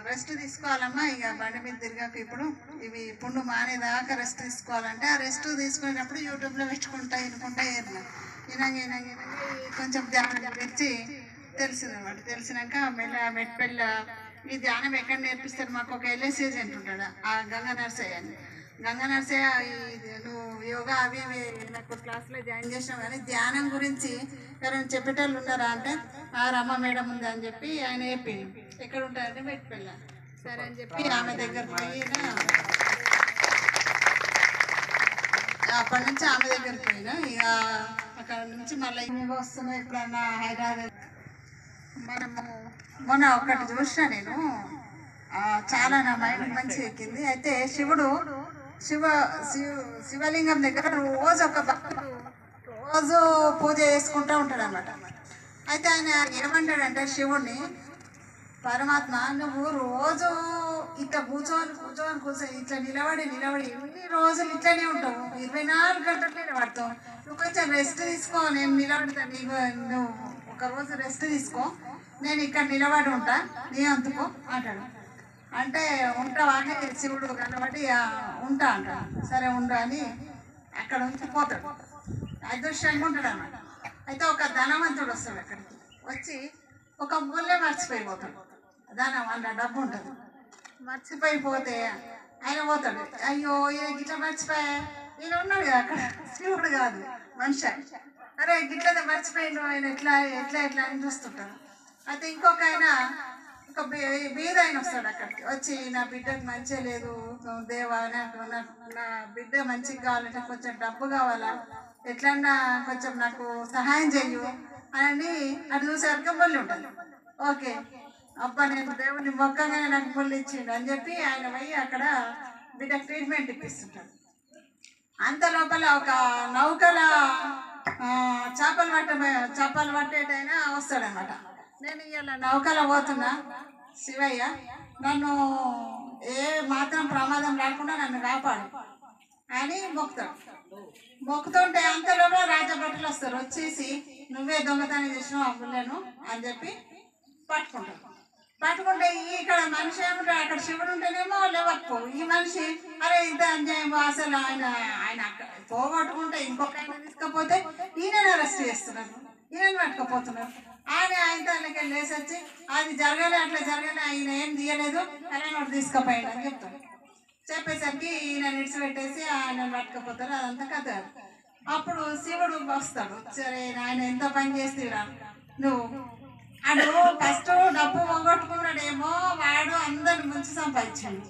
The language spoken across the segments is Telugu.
రెస్ట్ తీసుకోవాలమ్మా, ఇక బండి మీద తిరిగాక ఇప్పుడు ఇవి పుండు మానేదాకా రెస్ట్ తీసుకోవాలంటే ఆ రెస్ట్ తీసుకునేటప్పుడు యూట్యూబ్లో పెట్టుకుంటా వినుకుంటా వినంగా కొంచెం ధ్యానం గురించి తెలిసిందన్నమాట. తెలిసినాక మెట్పెళ్ళ ఈ ధ్యానం ఎక్కడ నేర్పిస్తారు, మాకు ఒక ఎల్ఎస్ ఏజెంట్ ఉంటాడు, ఆ గంగా నర్సయ్య అని. గంగా నర్సయ్య నువ్వు యోగా అవి నాకు క్లాస్లో జాయిన్ చేసినావు, కానీ ధ్యానం గురించి ఎవరైనా చెప్పేటోళ్ళు ఉన్నారా అంటే ఆ రమ్మ మేడం ఉంది అని చెప్పి ఆయన చెప్పింది. ఎక్కడ ఉంటారంటే మెట్పెళ్ళ. సరే అని చెప్పి ఆమె దగ్గర పోయినా, అప్పటి నుంచి ఆమె దగ్గరికి పోయినా. ఇక అక్కడ నుంచి మళ్ళీ ఇవి వస్తున్నాయి. ఎప్పుడన్నా హైదరాబాద్ మనము మొన్న ఒకటి చూసినా నేను, చాలా నా మైండ్ మంచిగా ఎక్కింది. అయితే శివలింగం దగ్గర రోజు ఒక భక్తుడు రోజు పూజ చేసుకుంటూ ఉంటాడు అన్నమాట. అయితే ఆయన ఏమంటాడంటే శివుడిని, పరమాత్మ నువ్వు రోజు ఇట్లా కూర్చొని ఇట్లా నిలబడి ఎన్ని రోజులు ఇట్లనే ఉంటావు, 24 గంటలు నిలబడతావు, నువ్వు కొంచెం రెస్ట్ తీసుకో, నేను నిలబడతాను, నువ్వు ఒకరోజు రెస్ట్ తీసుకో, నేను ఇక్కడ నిలబడి ఉంటా నీ అంతుకో అంటాడు. అంటే ఉంటావా అని శివుడు కనబడి ఉంటా అంటాడు. సరే ఉండు అని అక్కడ ఉంచి పోతాడు, అదృష్టంగా ఉంటాడు అన్నమాట. అయితే ఒక ధనవంతుడు వస్తాడు, అక్కడికి వచ్చి ఒక మూలే మర్చిపోయిపోతాడు. ధనం అన్న డబ్బు ఉంటుంది, మర్చిపోయిపోతే ఆయన పోతాడు, అయ్యో గిట్లా మర్చిపోయా, ఈయన ఉన్నాడు కదా అక్కడ, శివుడు కాదు మనిషి, అరే గిట్లనే మర్చిపోయిండు ఆయన, ఎట్లా అని చూస్తుంటాడు. అయితే ఇంకొక ఆయన, ఒక బీద ఆయన వస్తాడు అక్కడికి వచ్చి, నా బిడ్డకు మంచిగా లేదు దేవా, నా బిడ్డ మంచిగా కావాలంటే కొంచెం డబ్బు కావాలా, ఎట్లన్నా కొంచెం నాకు సహాయం చెయ్యు అని అటు చూసేవరకు ముళ్ళు ఉంటుంది. ఓకే అబ్బా నేను దేవుని మొక్కగానే నాకు ముళ్ళు ఇచ్చిండు అని చెప్పి ఆయన పోయి అక్కడ బిడ్డకు ట్రీట్మెంట్ ఇప్పిస్తుంటాడు. అంత లోపల ఒక నౌకల చేపలు పట్టేటైనా వస్తాడనమాట. నేను ఇవాళ నౌకలో పోతున్నా శివయ్య, నన్ను ఏ మాత్రం ప్రమాదం రాకుండా నన్ను కాపాడు అని మొక్కుతుంటే అంతలోనే రాజభటులు వస్తారు, వచ్చేసి నువ్వే దొంగతనం చేసినావు ఆ పుల్లను అని చెప్పి పట్టుకుంటే ఇక్కడ మనిషి ఏముంటాడు, అక్కడ శివుడు ఉంటేనేమో లేవకపోవు, ఈ మనిషి అరే ఇంత అన్యాయం, అసలు ఆయన పోగొట్టుకుంటే ఇంకొక ఆయన తీసుకపోతే ఈయన అరెస్ట్ చేస్తున్నారు, ఈయన పట్టుకపోతున్నారు అని ఆయన తనకి లేసి వచ్చి అది జరగాలి అట్లా జరగాలి, ఆయన ఏం తీయలేదు అలా నోటి తీసుకుపోయాడు అని చెప్తాడు. చెప్పేసరికి ఈయన నిడిచిపెట్టేసి ఆయన పట్టుకపోతారు, అదంతా కథ. అప్పుడు శివుడు వస్తాడు, సరే ఆయన ఎంత పని చేస్తేరా నువ్వు, అడు ఫస్ట్ డబ్బు పోగొట్టుకున్నాడేమో వాడు అందరిని ముంచి సంపాదించాడు,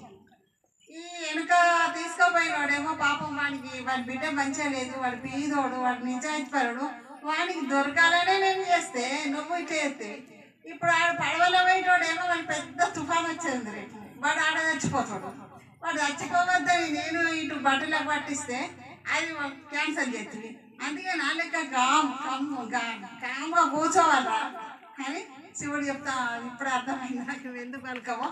ఈ వెనుక తీసుకుపోయినాడేమో పాపం వాడి బిడ్డ మంచిగా లేదు, వాడు పీదోడు, వాడు నిజాయితీపరుడు, వాడికి దొరకాలనే నేను చేస్తే నువ్వు ఇట్లా చేస్తే, ఇప్పుడు ఆడ పడవలో పోయేటోడేమో వాడు పెద్ద తుఫాన్ వచ్చేది రేపు, వాడు ఆడ చచ్చిపోతాడు, వాడు చచ్చిపోవద్దని నేను ఇటు బట్టలకు పట్టిస్తే అది క్యాన్సల్ చేస్తుంది, అందుకే నా లెక్క కామ్గా కూర్చోవాలా అని శివుడు చెప్తా. ఇప్పుడు అర్థమైంది నాకు ఎందుకు పలకవో.